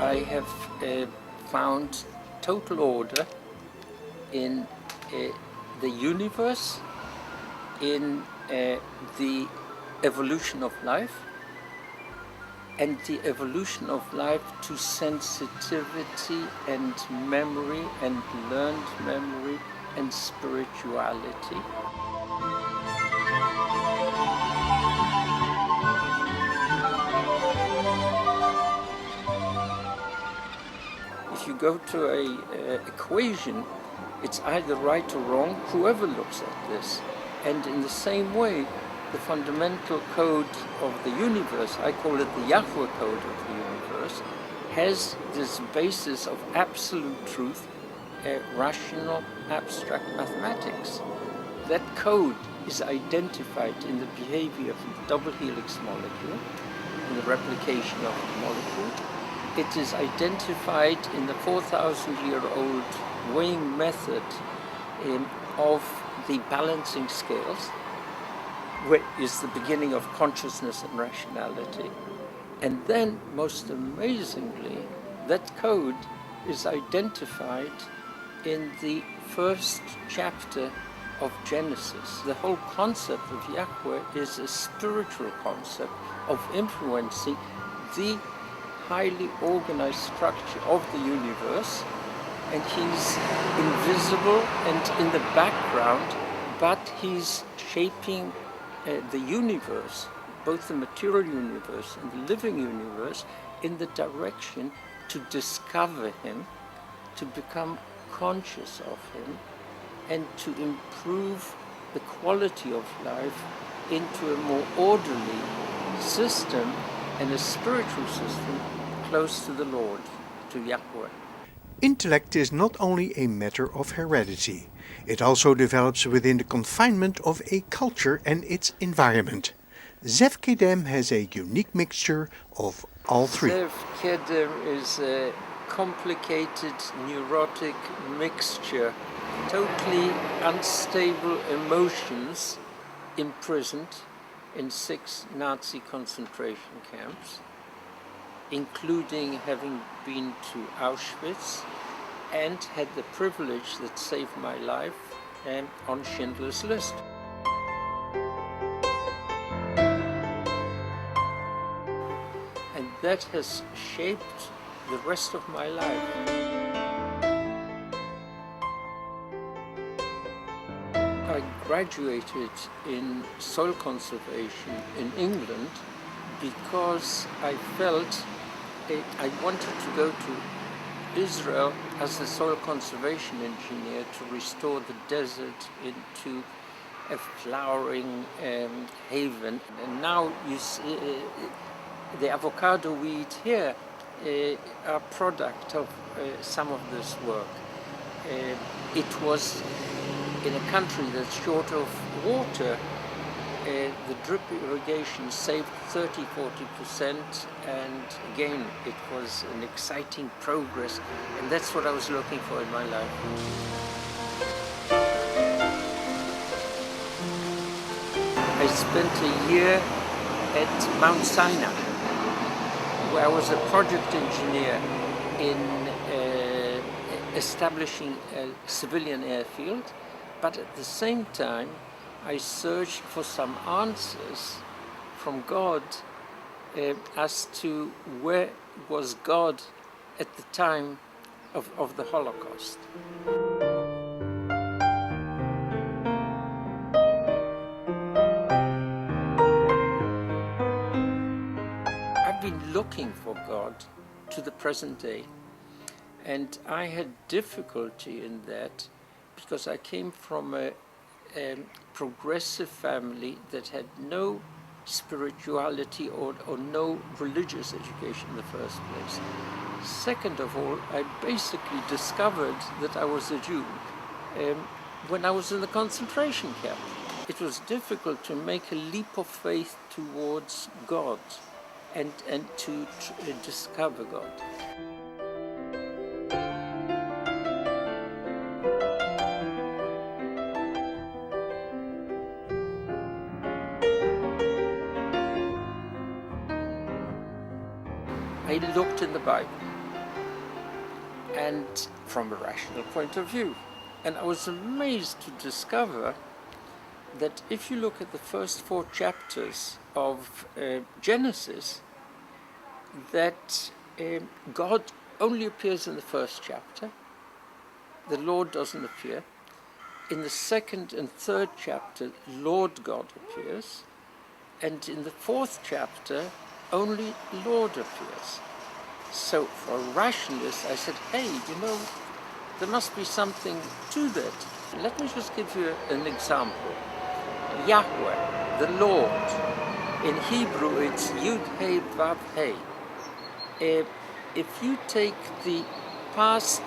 I have found total order in the universe, in the evolution of life, and the evolution of life to sensitivity and memory and learned memory and spirituality. If you go to an equation, it's either right or wrong, whoever looks at this. And in the same way, the fundamental code of the universe, I call it the Yahweh code of the universe, has this basis of absolute truth, rational, abstract mathematics. That code is identified in the behavior of the double helix molecule, in the replication of the molecule. It is identified in the 4,000-year-old weighing method of the balancing scales, which is the beginning of consciousness and rationality. And then, most amazingly, that code is identified in the first chapter of Genesis. The whole concept of Yahweh is a spiritual concept of influencing the highly organized structure of the universe, and he's invisible and in the background, but he's shaping the universe, both the material universe and the living universe, in the direction to discover him, to become conscious of him, and to improve the quality of life into a more orderly system and a spiritual system close to the Lord, to Yahweh. Intellect is not only a matter of heredity, it also develops within the confinement of a culture and its environment. Zev Kedem has a unique mixture of all three. Zev Kedem is a complicated, neurotic mixture, totally unstable emotions, imprisoned in 6 Nazi concentration camps, including having been to Auschwitz and had the privilege that saved my life on Schindler's List. And that has shaped the rest of my life. I graduated in soil conservation in England because I felt I wanted to go to Israel as a soil conservation engineer to restore the desert into a flowering haven. And now you see the avocado we eat here are a product of some of this work. It was in a country that's short of water. The drip irrigation saved 30–40%, and again it was an exciting progress, and that's what I was looking for in my life. I spent a year at Mount Sinai, where I was a project engineer in establishing a civilian airfield, but at the same time I searched for some answers from God as to where was God at the time of the Holocaust. I've been looking for God to the present day, and I had difficulty in that because I came from a progressive family that had no spirituality or no religious education in the first place. Second of all, I basically discovered that I was a Jew when I was in the concentration camp. It was difficult to make a leap of faith towards God and to discover God. I looked in the Bible, and from a rational point of view. And I was amazed to discover that if you look at the first 4 chapters of Genesis, that God only appears in the first chapter. The Lord doesn't appear. In the second and third chapter, Lord God appears. And in the 4th chapter, only Lord appears. So for a rationalist, I said, hey, there must be something to that. Let me just give you an example. Yahweh, the Lord. In Hebrew, it's Yud He Vav He. If you take the past,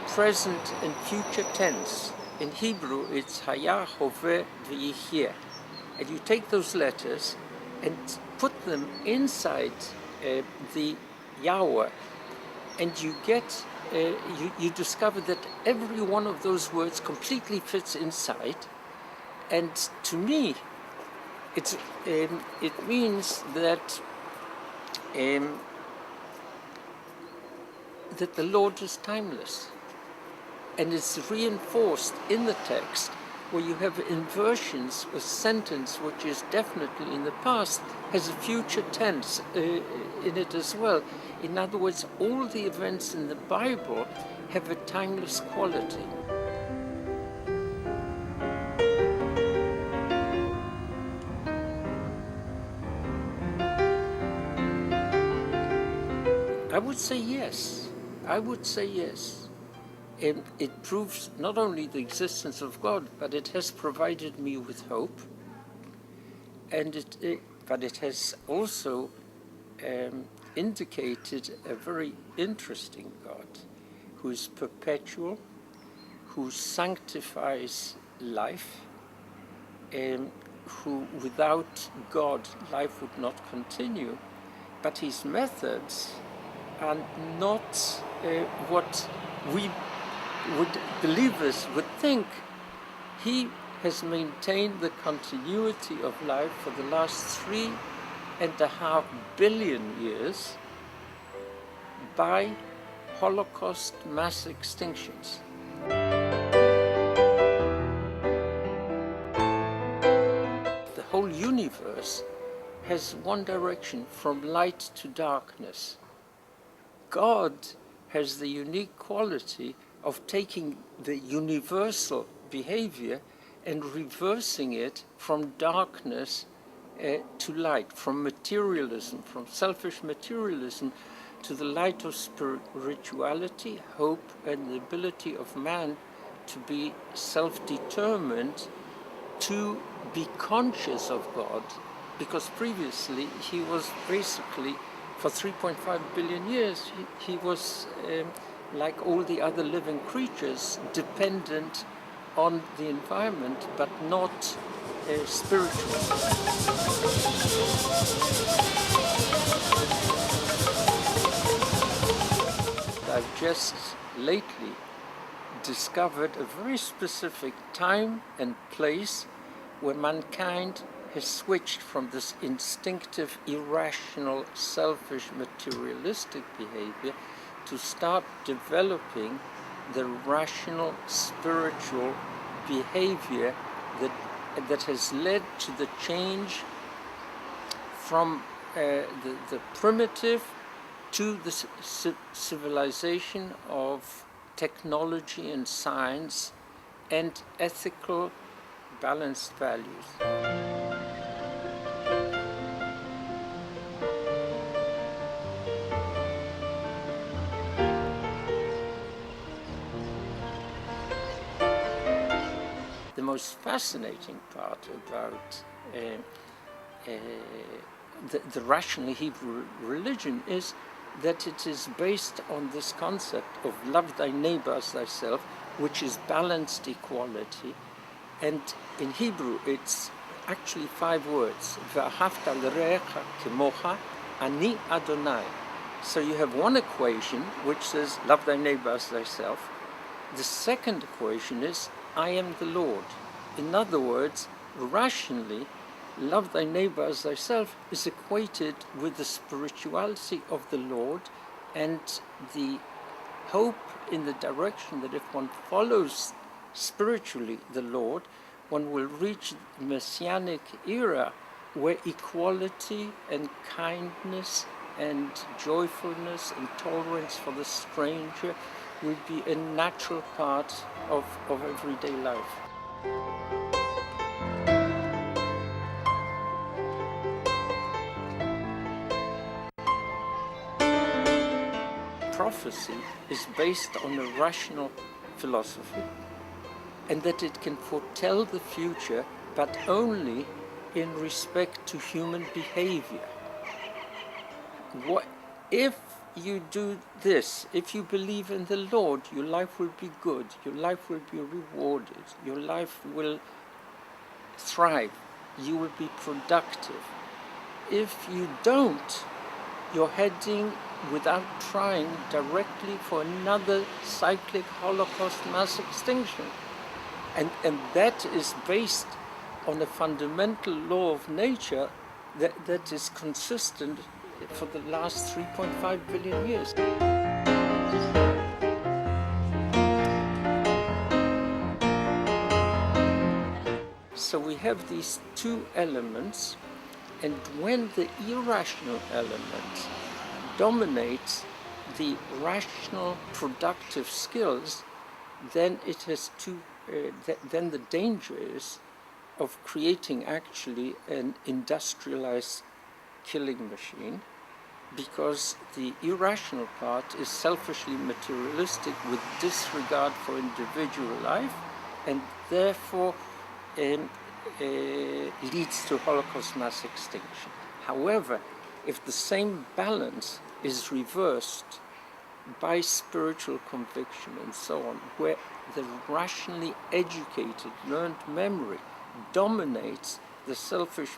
present, and future tense, in Hebrew, it's Haya, Hoveh, V'yihyeh. And you take those letters and put them inside the Yahweh, and you get, you discover that every one of those words completely fits inside. And to me, it means that that the Lord is timeless. And it's reinforced in the text where you have inversions. A sentence which is definitely in the past has a future tense in it as well. In other words, all the events in the Bible have a timeless quality. I would say yes. I would say yes. It proves not only the existence of God, but it has provided me with hope. And but it has also indicated a very interesting God who is perpetual, who sanctifies life, who without God life would not continue. But his methods are not what we believers would think. He has maintained the continuity of life for the last 3.5 billion years by holocaust mass extinctions. The whole universe has one direction, from light to darkness. God has the unique quality of taking the universal behavior and reversing it from darkness to light, from materialism, from selfish materialism, to the light of spirituality, hope, and the ability of man to be self-determined, to be conscious of God, because previously he was basically, for 3.5 billion years, he was like all the other living creatures, dependent on the environment, but not spiritual. I've just lately discovered a very specific time and place where mankind has switched from this instinctive, irrational, selfish, materialistic behavior to start developing the rational, spiritual behavior that has led to the change from the primitive to the civilization of technology and science and ethical, balanced values. The most fascinating part about the rational Hebrew religion is that it is based on this concept of love thy neighbor as thyself, which is balanced equality. And in Hebrew, it's actually 5 words. V'ahavta l're'echa kemocha, ani Adonai. So you have one equation which says, love thy neighbor as thyself. The second equation is, I am the Lord. In other words, rationally, love thy neighbor as thyself is equated with the spirituality of the Lord and the hope in the direction that if one follows spiritually the Lord, one will reach the Messianic era where equality and kindness and joyfulness and tolerance for the stranger will be a natural part of everyday life. Prophecy is based on a rational philosophy, and that it can foretell the future, but only in respect to human behavior. If you do this, if you believe in the Lord, your life will be good, your life will be rewarded, your life will thrive, you will be productive. If you don't, you're heading, without trying, directly for another cyclic Holocaust mass extinction. And that is based on a fundamental law of nature that is consistent for the last 3.5 billion years. So we have these two elements, and when the irrational element dominates the rational productive skills, then it has then the danger is of creating actually an industrialized killing machine, because the irrational part is selfishly materialistic with disregard for individual life, and therefore leads to Holocaust mass extinction. However, if the same balance is reversed by spiritual conviction and so on, where the rationally educated, learned memory dominates the selfish,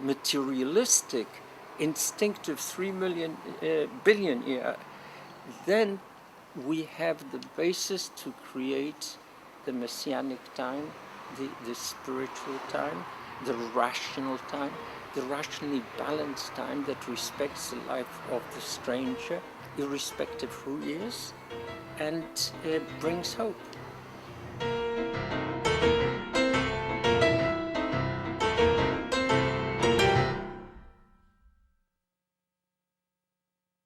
materialistic, instinctive 3 billion year, then we have the basis to create the messianic time, the spiritual time, the rational time, the rationally balanced time that respects the life of the stranger, irrespective who he is, and brings hope.